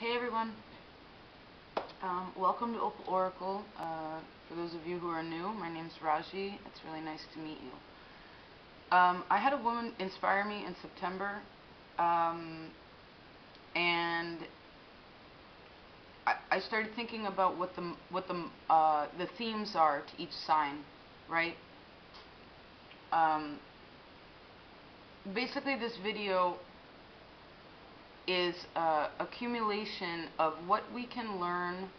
Hey everyone, welcome to Opal Oracle. For those of you who are new, my name's Raaji. It's really nice to meet you. I had a woman inspire me in September, and I started thinking about what the themes are to each sign, right? Basically, this video is accumulation of what we can learn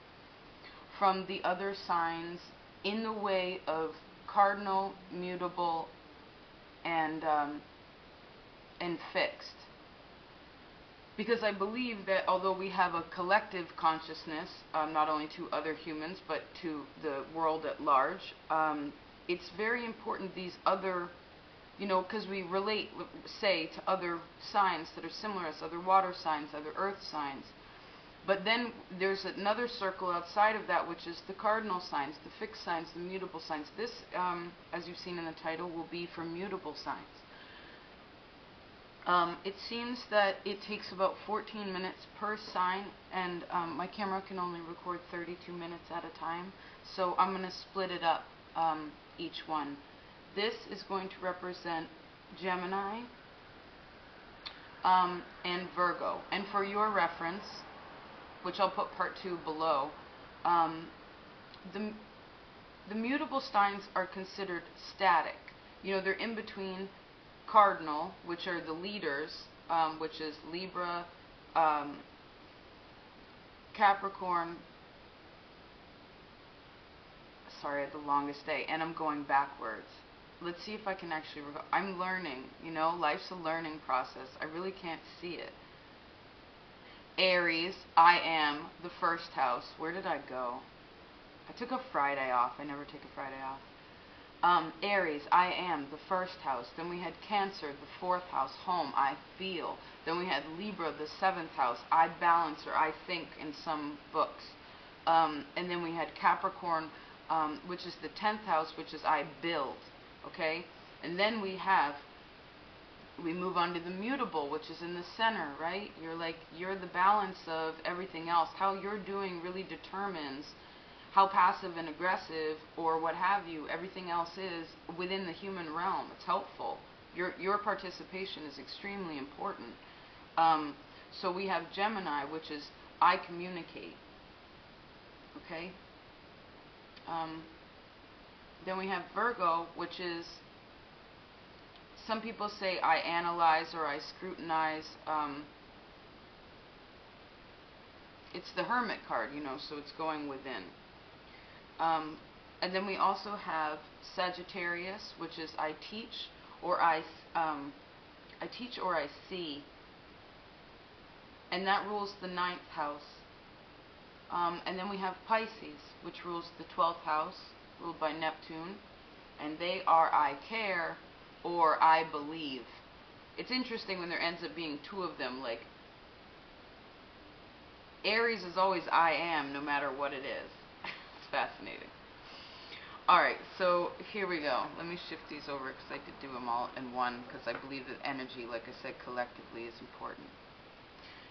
from the other signs in the way of cardinal, mutable, and fixed. Because I believe that although we have a collective consciousness, not only to other humans but to the world at large, it's very important these other, because we relate, say, to other signs that are similar as other water signs, other earth signs. But then there's another circle outside of that, which is the cardinal signs, the fixed signs, the mutable signs. This, as you've seen in the title, will be for mutable signs. It seems that it takes about 14 minutes per sign, and my camera can only record 32 minutes at a time, so I'm going to split it up, each one. This is going to represent Gemini and Virgo. And for your reference, which I'll put part 2 below, the mutable signs are considered static. They're in between Cardinal, which are the leaders, which is Libra, Capricorn. Sorry, I had the longest day, and I'm going backwards. Let's see if I can actually I'm learning, life's a learning process. I really can't see it. Aries, I am the first house. Where did I go? I took a Friday off. I never take a Friday off. Aries, I am the first house. Then we had Cancer, the 4th house, home, I feel. Then we had Libra, the 7th house, I balance, or I think in some books. And then we had Capricorn, which is the 10th house, which is I build. Okay, and then we move on to the mutable, which is in the center, right? You're the balance of everything else. How you're doing really determines how passive and aggressive or what have you everything else is within the human realm. It's helpful. Your participation is extremely important. So we have Gemini, which is I communicate. Okay. Then we have Virgo, which is, some people say I analyze or I scrutinize. It's the Hermit card, so it's going within. And then we also have Sagittarius, which is I teach or I see. And that rules the 9th house. And then we have Pisces, which rules the 12th house, ruled by Neptune, and they are I care or I believe. It's interesting when there ends up being 2 of them. Like, Aries is always I am, no matter what it is. It's fascinating. Alright, so here we go. Let me shift these over because I could do them all in one, because I believe that energy, like I said, collectively is important.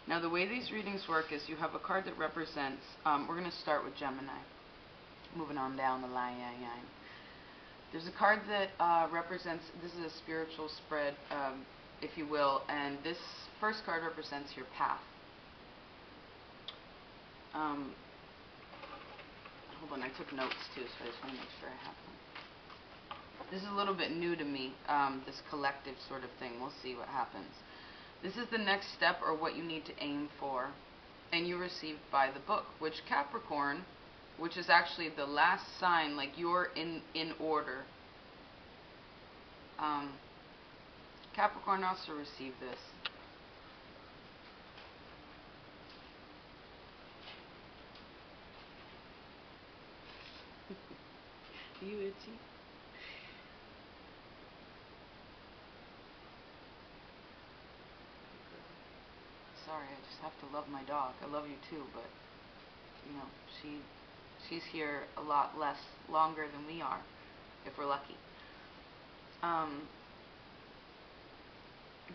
Now, the way these readings work is you have a card that represents, we're going to start with Gemini. Moving on down the line. There's a card that represents, this is a spiritual spread, if you will, and this first card represents your path. Hold on, I took notes too, so I just want to make sure I have them. This is a little bit new to me, this collective sort of thing. We'll see what happens. This is the next step, or what you need to aim for, and you received by the book, which Capricorn, which is actually the last sign, like you're in order. Capricorn also received this. Are you itchy? Sorry, I just have to love my dog. I love you too, but she's here a lot longer than we are, if we're lucky.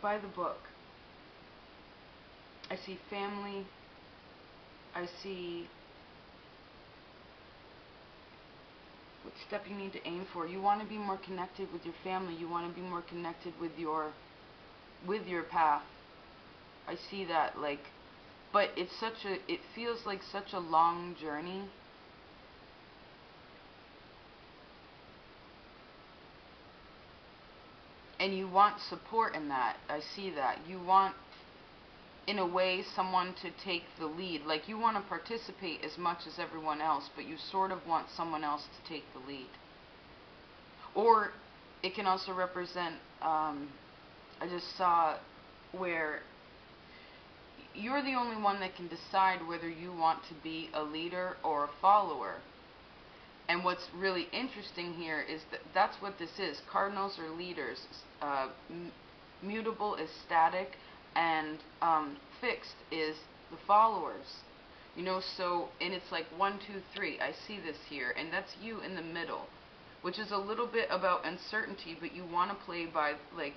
By the book, I see family, I see what step you need to aim for. You want to be more connected with your family. You want to be more connected with your path. I see that, like, but it feels like such a long journey. And you want support in that. I see that. You want, in a way, someone to take the lead. Like, you want to participate as much as everyone else, but you sort of want someone else to take the lead. Or it can also represent, I just saw where you're the only one that can decide whether you want to be a leader or a follower. And what's really interesting here is that that's what this is. Cardinals are leaders. Mutable is static, and fixed is the followers. You know, so, and it's like 1, 2, 3. I see this here, and that's you in the middle, which is a little bit about uncertainty, but you want to play by, like,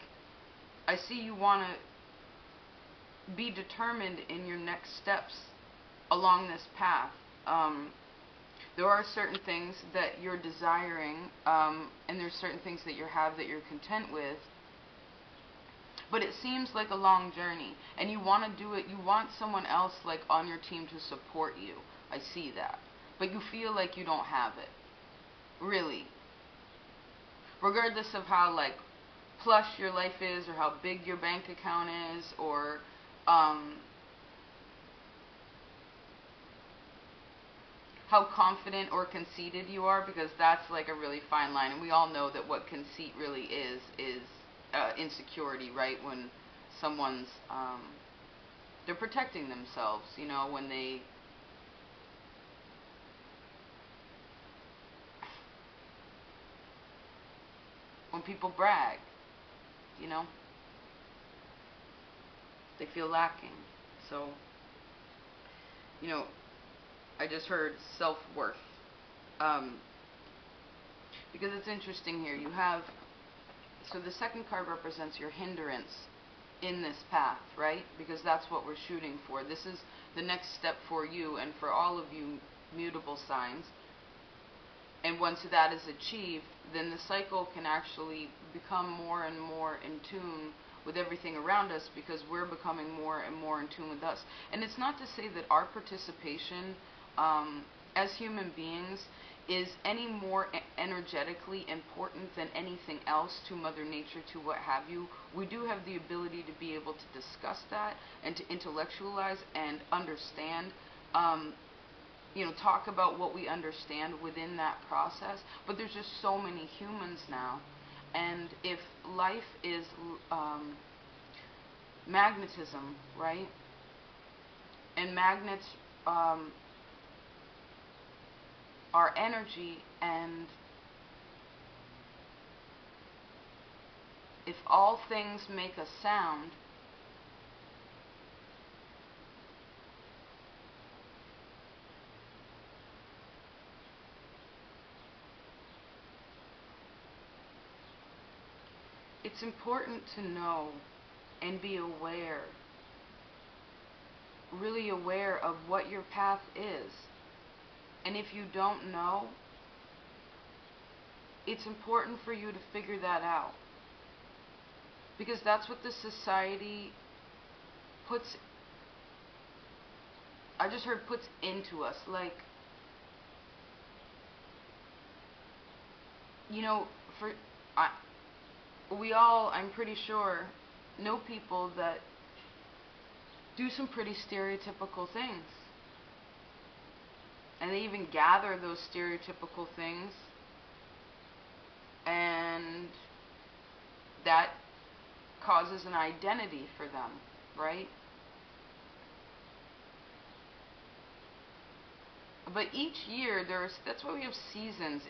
I see you want to be determined in your next steps along this path. There are certain things that you're desiring, and there's certain things that you have that you're content with, but it seems like a long journey, and you want to do it. You want someone else, like, on your team to support you. I see that, but you feel like you don't have it, really, regardless of how, like, plush your life is, or how big your bank account is, or how confident or conceited you are, because that's like a really fine line, and we all know that what conceit really is insecurity, right? When someone's they're protecting themselves, you know, when people brag, you know, they feel lacking. So, you know, I just heard self-worth. Because it's interesting here. You have, so the second card represents your hindrance in this path, right? Because that's what we're shooting for. This is the next step for you and for all of you mutable signs. And once that is achieved, then the cycle can actually become more and more in tune with everything around us, because we're becoming more and more in tune with us. And it's not to say that our participation as human beings is any more energetically important than anything else to Mother Nature, to what have you. We do have the ability to be able to discuss that and to intellectualize and understand, you know, talk about what we understand within that process. But there's just so many humans now. And if life is magnetism, right? And magnets are energy, and if all things make a sound, it's important to know and be aware, really aware of what your path is. And if you don't know, it's important for you to figure that out. Because that's what the society puts, I just heard puts into us. Like, you know, we all, I'm pretty sure, know people that do some pretty stereotypical things. And they even gather those stereotypical things, and that causes an identity for them, right? But each year, that's why we have seasons.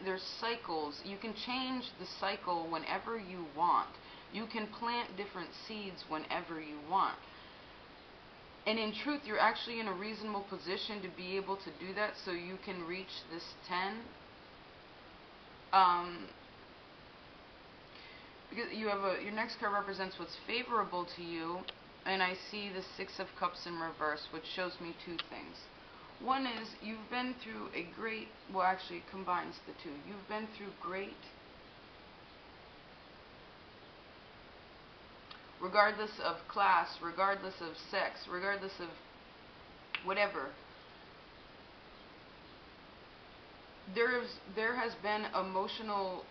There's cycles. You can change the cycle whenever you want. You can plant different seeds whenever you want. And in truth, you're actually in a reasonable position to be able to do that, so you can reach this 10. Because you have your next card represents what's favorable to you, and I see the Six of Cups in reverse, which shows me two things. One is you've been through a great, well actually it combines the two. You've been through great, regardless of class, regardless of sex, regardless of whatever. There has been emotional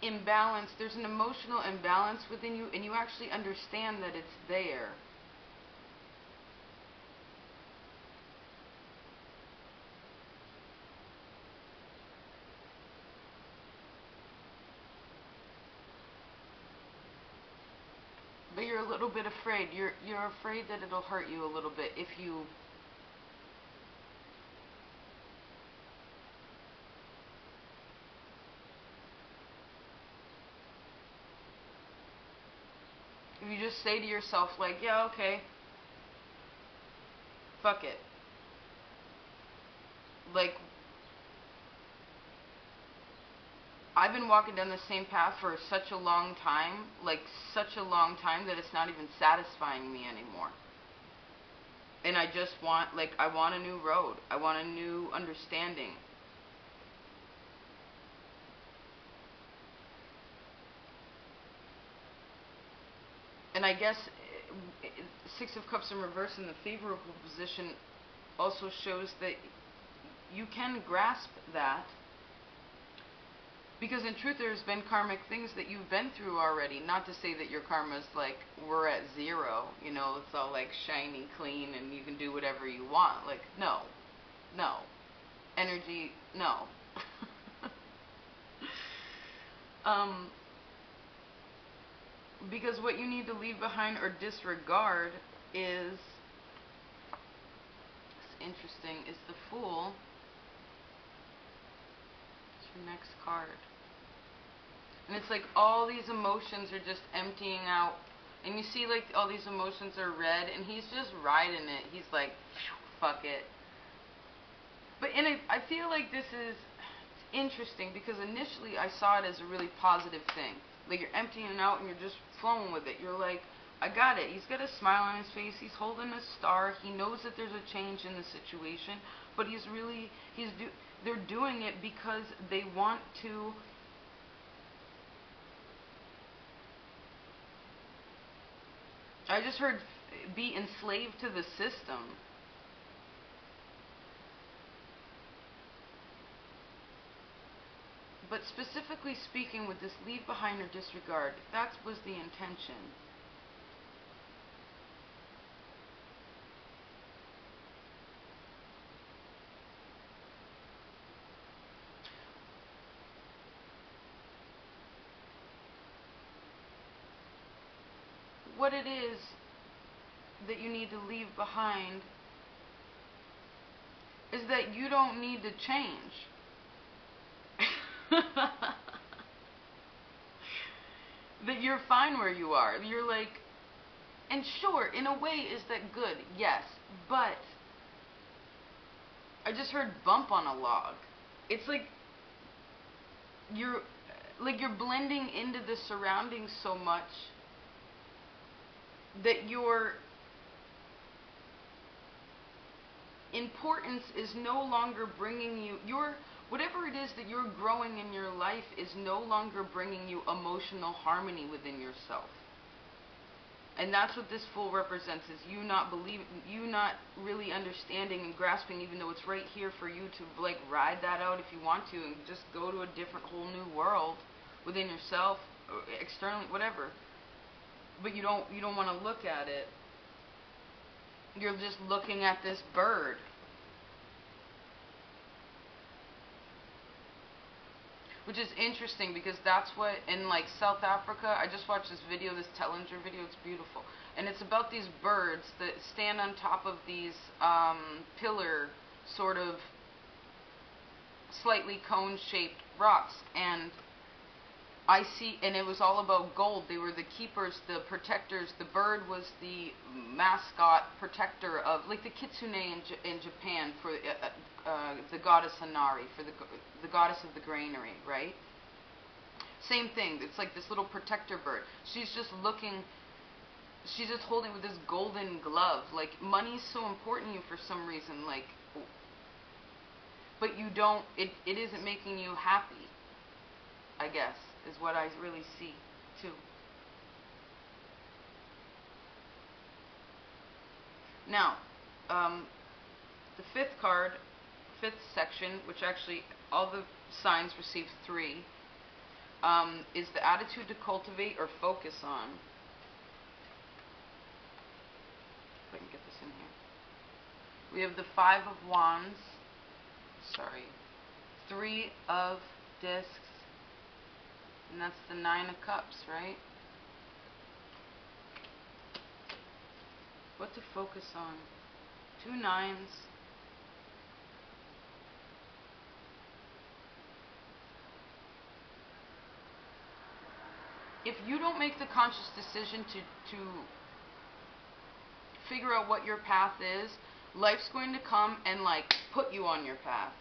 imbalance. There's an emotional imbalance within you, and you actually understand that it's there. But you're a little bit afraid. You're afraid that it'll hurt you a little bit if you just say to yourself, like, yeah, okay, fuck it. Like, I've been walking down the same path for such a long time, like such a long time, that it's not even satisfying me anymore. And I just want, like, I want a new road. I want a new understanding. And I guess Six of Cups in reverse in the favorable position also shows that you can grasp that. Because in truth, there's been karmic things that you've been through already. Not to say that your karma's like, we're at zero, you know, it's all like shiny, clean, and you can do whatever you want. Like, no. No. Energy, no. Because what you need to leave behind or disregard is, it's interesting, is the Fool. It's your next card. And it's like all these emotions are just emptying out. And you see like all these emotions are red, and he's just riding it. He's like, fuck it. But I feel like this is interesting because initially I saw it as a really positive thing. Like you're emptying it out and you're just flowing with it. You're like, I got it. He's got a smile on his face. He's holding a star. He knows that there's a change in the situation, but they're doing it because they want to I just heard be enslaved to the system. But specifically speaking with this leave behind or disregard, that was the intention. What it is that you need to leave behind is that you don't need to change. That you're fine where you are. You're like, and sure, in a way, is that good? Yes, but I just heard bump on a log. It's like you're blending into the surroundings so much that your importance is no longer bringing you, whatever it is that you're growing in your life is no longer bringing you emotional harmony within yourself. And that's what this Fool represents, is you not really understanding and grasping, even though it's right here for you to like ride that out if you want to and just go to a different whole new world within yourself, externally, whatever. But you don't want to look at it. You're just looking at this bird. Which is interesting because that's what, in like South Africa, I just watched this video, this Tellinger video, it's beautiful. And it's about these birds that stand on top of these pillar, sort of slightly cone-shaped rocks. And and it was all about gold. They were the keepers, the protectors. The bird was the mascot protector of, like the kitsune in Japan for the goddess Hanari, for the goddess of the granary, right? Same thing. It's like this little protector bird. She's just looking, she's just holding with this golden glove. Like, money's so important to you for some reason. Like, but you don't, it isn't making you happy, I guess, is what I really see, too. Now, the fifth card, fifth section, which actually all the signs receive 3, is the attitude to cultivate or focus on. If I can get this in here. We have the 5 of Wands. Sorry. 3 of Discs. And that's the 9 of Cups, right? What to focus on? 2 9s. If you don't make the conscious decision to figure out what your path is, life's going to come and, like, put you on your path.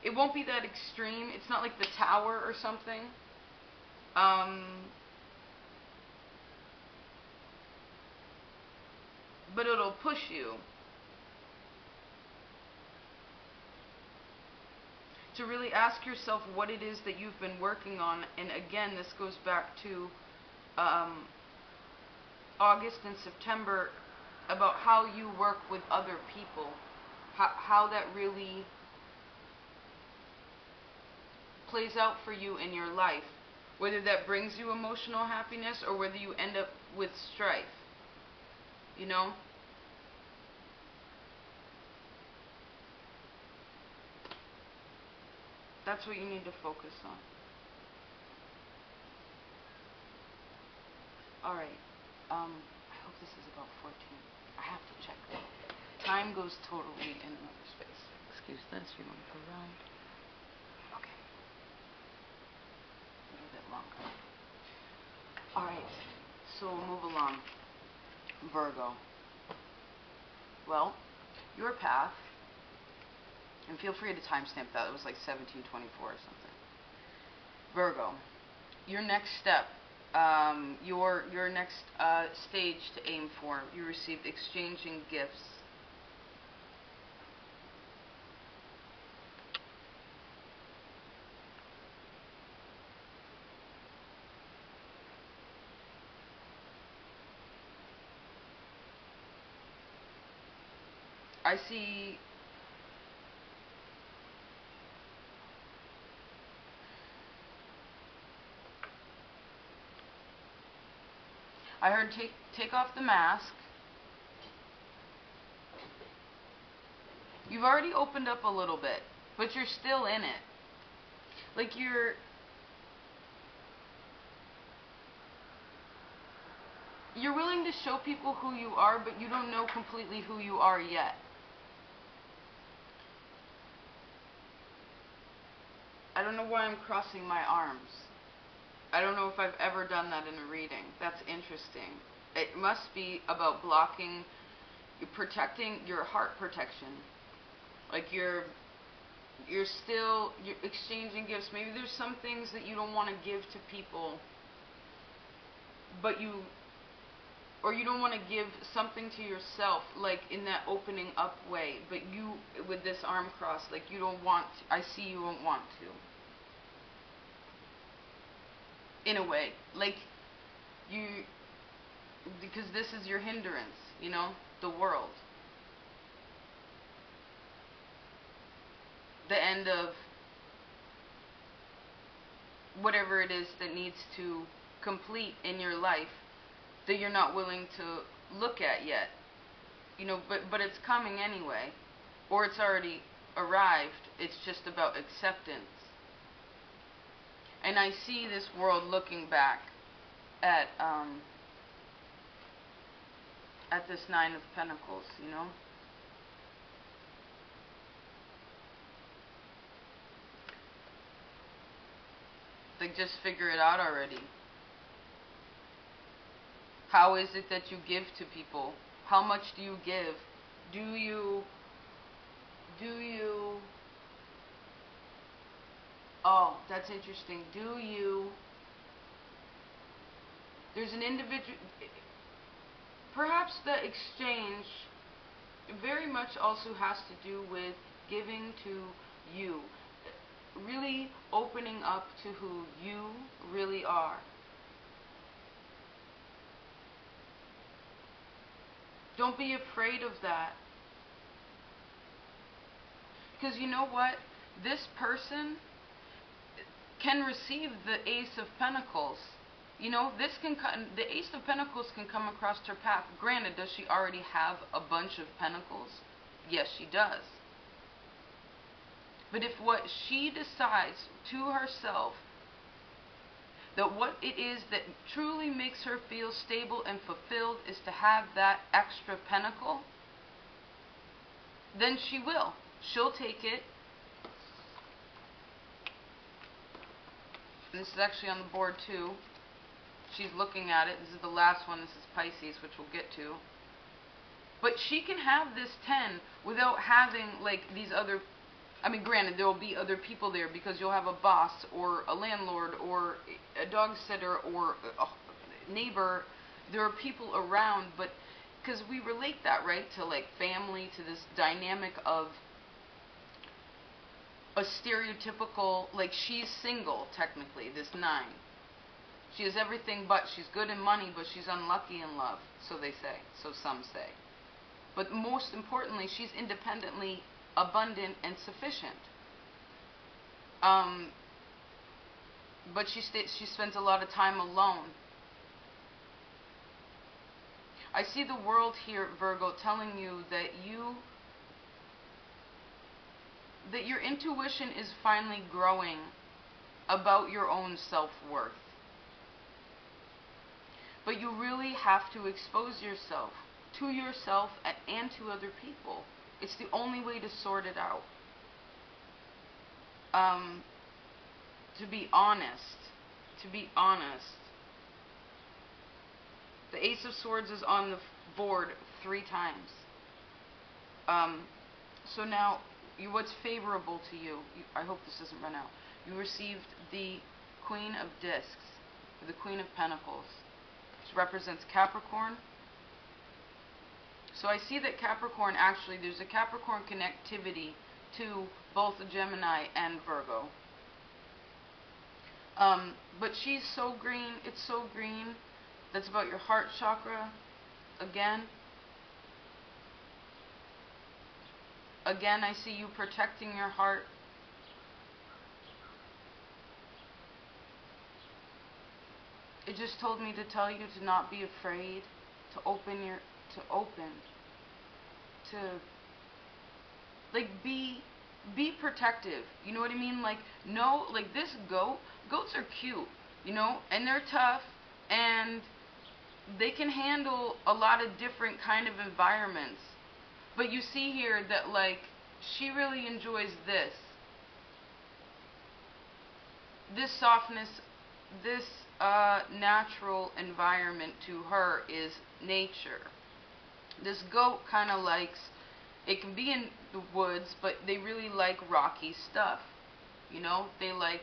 It won't be that extreme. It's not like the Tower or something. But it'll push you to really ask yourself what it is that you've been working on. And again, this goes back to August and September, about how you work with other people, how that really plays out for you in your life, whether that brings you emotional happiness or whether you end up with strife, you know? That's what you need to focus on. Alright, I hope this is about 14. I have to check that. Time goes totally in another space. Excuse this, you want to go around? Okay. A little bit longer. Alright, so we'll move along. Virgo. Well, your path, and feel free to timestamp that, it was like 1724 or something. Virgo, your next step, your next stage to aim for, you received exchanging gifts. I see I heard take off the mask. You've already opened up a little bit, but you're still in it. Like you're willing to show people who you are, but you don't know completely who you are yet. I don't know why I'm crossing my arms. I don't know if I've ever done that in a reading. That's interesting. It must be about blocking, protecting your heart protection. Like you're exchanging gifts. Maybe there's some things that you don't want to give to people, but you don't want to give something to yourself, like in that opening up way, but you, with this arm crossed, like you don't want to, I see you won't want to. In a way, like because this is your hindrance, you know, the world. The end of whatever it is that needs to complete in your life that you're not willing to look at yet. You know, but it's coming anyway, or it's already arrived. It's just about acceptance. And I see this world looking back at this 9 of Pentacles, you know? They just figure it out already. How is it that you give to people? How much do you give? Do you Oh, that's interesting. Do you... There's an individual... Perhaps the exchange very much also has to do with giving to you. Really opening up to who you really are. Don't be afraid of that. Because you know what? This person can receive the Ace of Pentacles. You know, the Ace of Pentacles can come across her path. Granted, does she already have a bunch of pentacles? Yes, she does. But if what she decides to herself, that what it is that truly makes her feel stable and fulfilled is to have that extra pentacle, then she will. She'll take it. And this is actually on the board too. She's looking at it. This is the last one. This is Pisces, which we'll get to. But she can have this 10 without having, like, these other... I mean, granted, there will be other people there because you'll have a boss or a landlord or a dog sitter or a neighbor. There are people around, but... Because we relate that, right, to, like, family, to this dynamic of a stereotypical... Like, she's single, technically, this 9. She has everything but. She's good in money, but she's unlucky in love, so they say. So some say. But most importantly, she's independently abundant and sufficient. But she spends a lot of time alone. I see the world here, Virgo, telling you that your intuition is finally growing about your own self-worth. But you really have to expose yourself to yourself and to other people. It's the only way to sort it out. To be honest. The Ace of Swords is on the board 3 times. So now, what's favorable to you? I hope this doesn't run out. You received the Queen of Discs, the Queen of Pentacles. Which represents Capricorn. So I see that Capricorn, actually, there's a Capricorn connectivity to both Gemini and Virgo. But she's so green, it's so green. That's about your heart chakra. Again, I see you protecting your heart. It just told me to tell you to not be afraid, like, be protective. You know what I mean? Like, no, like this goats are cute, you know, and they're tough, and they can handle a lot of different kind of environments. But you see here that, like, she really enjoys this softness, this natural environment. To her is nature. This goat kind of likes, it can be in the woods, but they really like rocky stuff. You know, they like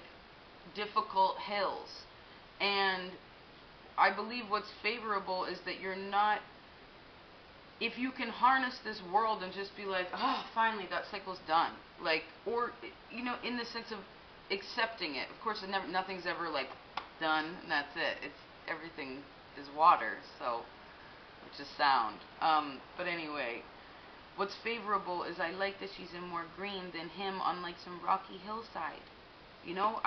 difficult hills. And I believe what's favorable is that you're not, if you can harness this world and just be like, oh, finally that cycle's done. Like, or, you know, in the sense of accepting it. Of course, nothing's ever like done and that's it. Everything is water, so, which is sound. But anyway, what's favorable is I like that she's in more green than him on like some rocky hillside. You know,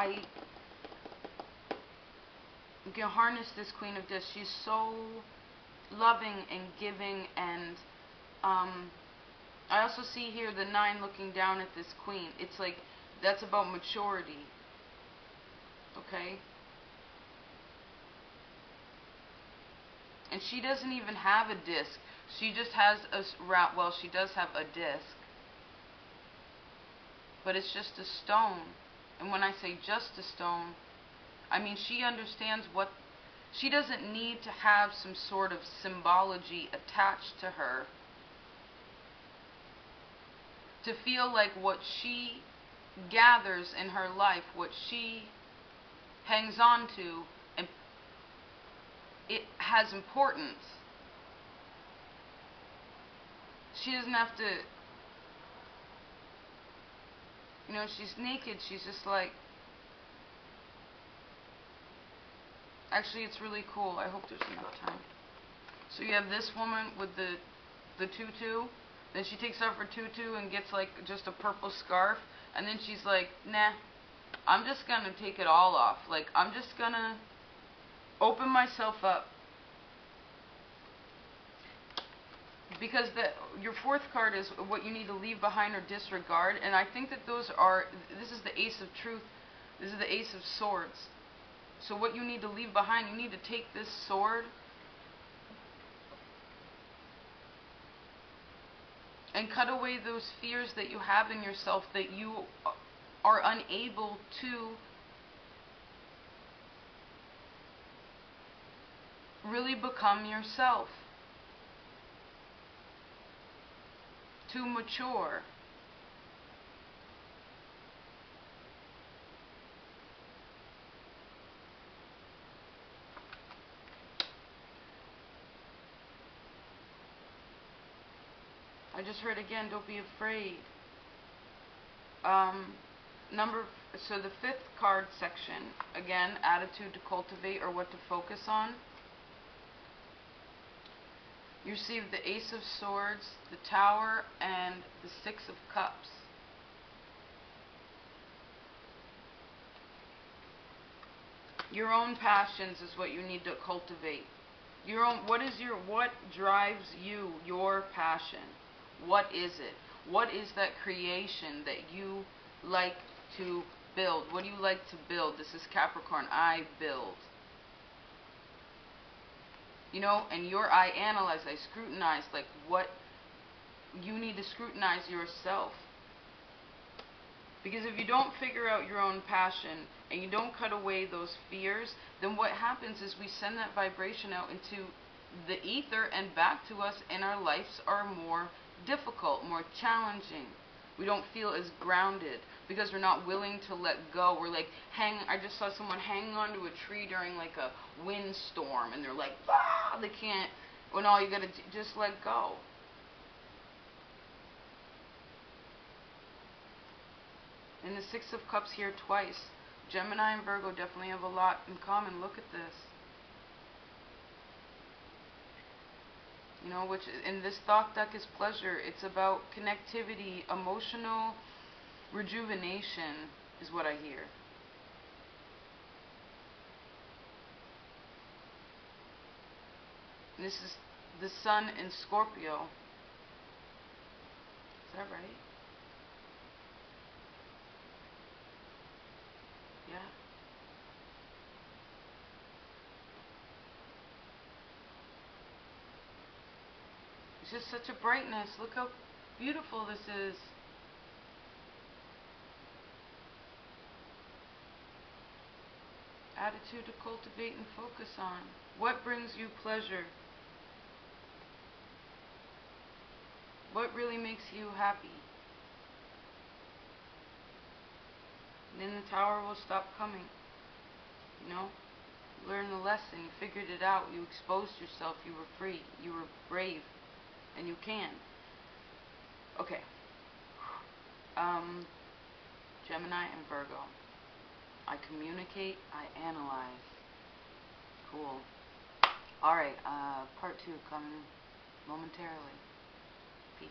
you can harness this Queen of Discs. She's so loving and giving, and I also see here the 9 looking down at this Queen. It's like, that's about maturity. Okay? And she doesn't even have a disc. She just has well, she does have a disc. But it's just a stone. And when I say just a stone, I mean she understands what... She doesn't need to have some sort of symbology attached to her to feel like what she gathers in her life, what she hangs on to, and it has importance. She doesn't have to, you know, she's naked, she's just like, actually it's really cool, I hope there's enough time. So you have this woman with the tutu, then she takes off her tutu and gets like just a purple scarf, and then she's like, nah, I'm just gonna take it all off, like I'm just gonna open myself up. Because your fourth card is what you need to leave behind or disregard, and I think that this is the Ace of Truth, this is the Ace of Swords. So what you need to leave behind, you need to take this sword and cut away those fears that you have in yourself, that you are unable to really become yourself. To mature. I just heard again, don't be afraid. So the fifth card section, again, attitude to cultivate or what to focus on. You receive the Ace of Swords, the Tower, and the Six of Cups. Your own passions is what you need to cultivate. What drives you, your passion? What is it? What is that creation that you like to build? What do you like to build? This is Capricorn. I build. You know, and I analyze, I scrutinize, like what you need to scrutinize yourself. Because if you don't figure out your own passion and you don't cut away those fears, then what happens is we send that vibration out into the ether and back to us, and our lives are more difficult, more challenging. We don't feel as grounded because we're not willing to let go. We're like I just saw someone hanging onto a tree during like a windstorm, and they're like, ah, they can't. When all you gotta just let go. And the Six of Cups here twice. Gemini and Virgo definitely have a lot in common. Look at this. You know, which in this thought deck is pleasure. It's about connectivity, emotional rejuvenation is what I hear. And this is the Sun in Scorpio. Is that right? Yeah. It's just such a brightness. Look how beautiful this is. Attitude to cultivate and focus on. What brings you pleasure? What really makes you happy? And then the Tower will stop coming. You know? You learned the lesson. You figured it out. You exposed yourself. You were free. You were brave. And you can. Okay. Gemini and Virgo. I communicate. I analyze. Cool. Alright, part 2 coming momentarily. Peace.